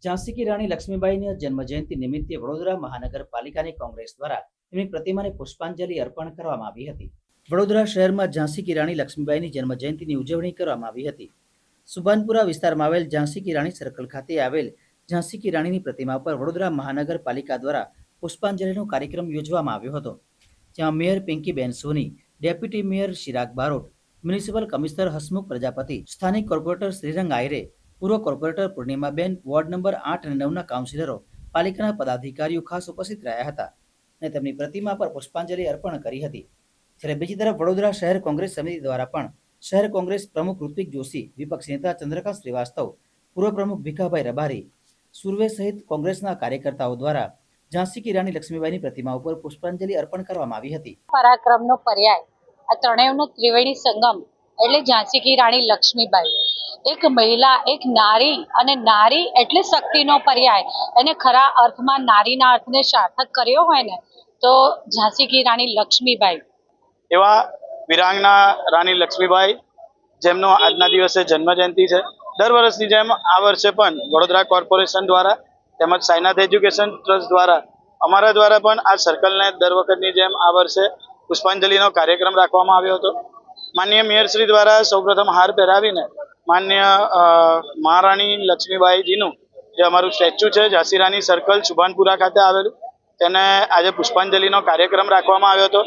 ઝાંસી કી રાણી લક્ષ્મીબાઈની જન્મજયંતિ નિમિત્તે વડોદરા મહાનગરપાલિકાની કોંગ્રેસ દ્વારા તેમની પ્રતિમાને પુષ્પાંજલિ અર્પણ કરવામાં આવી હતી. વડોદરા શહેરમાં ઝાંસી કી રાણી લક્ષ્મીબાઈની જન્મજયંતિની ઉજવણી કરવામાં આવી હતી. સુભાનપુરા વિસ્તારમાં આવેલ ઝાંસી કી રાણી સર્કલ ખાતે આવેલ ઝાંસી કી રાણીની પ્રતિમા પર વડોદરા મહાનગરપાલિકા દ્વારા પુષ્પાંજલિનો કાર્યક્રમ યોજવામાં આવ્યો હતો. જેમાં mayor Pinkiben Soni, deputy mayor Chirag Barot, municipal commissioner Hasmukh Prajapati, સ્થાનિક કોર્પોરેટર શ્રીરંગ આયરે, પૂર્વ કોર્પોરેટર પૂર્ણિમાબેન, વોર્ડ નંબર 8 અને 9ના કાઉન્સિલરો, પાલિકાના પદાધિકારીઓ ખાસ ઉપસ્થિત રહ્યા હતા અને તેમની પ્રતિમા પર પુષ્પાંજલિ અર્પણ કરી હતી. જ્યારે બીજી તરફ વડોદરા શહેર કોંગ્રેસ સમિતિ દ્વારા પણ શહેર કોંગ્રેસ પ્રમુખ ઋત્વિક જોશી, વિપક્ષ નેતા ચંદ્રકાંત શ્રીવાસ્તવ, પૂર્વ પ્રમુખ ભીખાભાઈ રબારી, સુરવે સહિત કોંગ્રેસના કાર્યકર્તાઓ દ્વારા ઝાંસી કી રાણી લક્ષ્મીબાઈની પ્રતિમા ઉપર પુષ્પાંજલિ અર્પણ કરવામાં આવી હતી. પરાક્રમનો પર્યાય આ ત્રણેયનો ત્રિવેણી સંગમ એટલે ઝાંસી કી રાણી લક્ષ્મીબાઈ. એક મહિલા, એક નારી, અને નારી એટલે શક્તિનો પર્યાય. એને ખરા અર્થમાં નારીના અર્થને સાર્થક કર્યો હોય ને તો ઝાંસી કી રાણી લક્ષ્મીબાઈ. એવા વિરાંગના રાણી લક્ષ્મીબાઈ જેમનો આજના દિવસે જન્મજયંતિ છે. દર વર્ષની જેમ આ વર્ષે પણ વડોદરા કોર્પોરેશન દ્વારા તેમજ સાઈનાથ એજ્યુકેશન ટ્રસ્ટ દ્વારા અમારા દ્વારા પણ આ સર્કલને દર વખતની જેમ આ વર્ષે પુષ્પાંજલિનો કાર્યક્રમ રાખવામાં આવ્યો હતો. માનનીય મેયરશ્રી દ્વારા સૌપ્રથમ હાર પહેરાવીને માન્ય મહારાણી લક્ષ્મીબાઈજીનું જે અમારું સ્ટેચ્યુ છે ઝાંસી રાણી સર્કલ સુભાનપુરા ખાતે આવેલું તેને આજે પુષ્પાંજલિનો કાર્યક્રમ રાખવામાં આવ્યો હતો.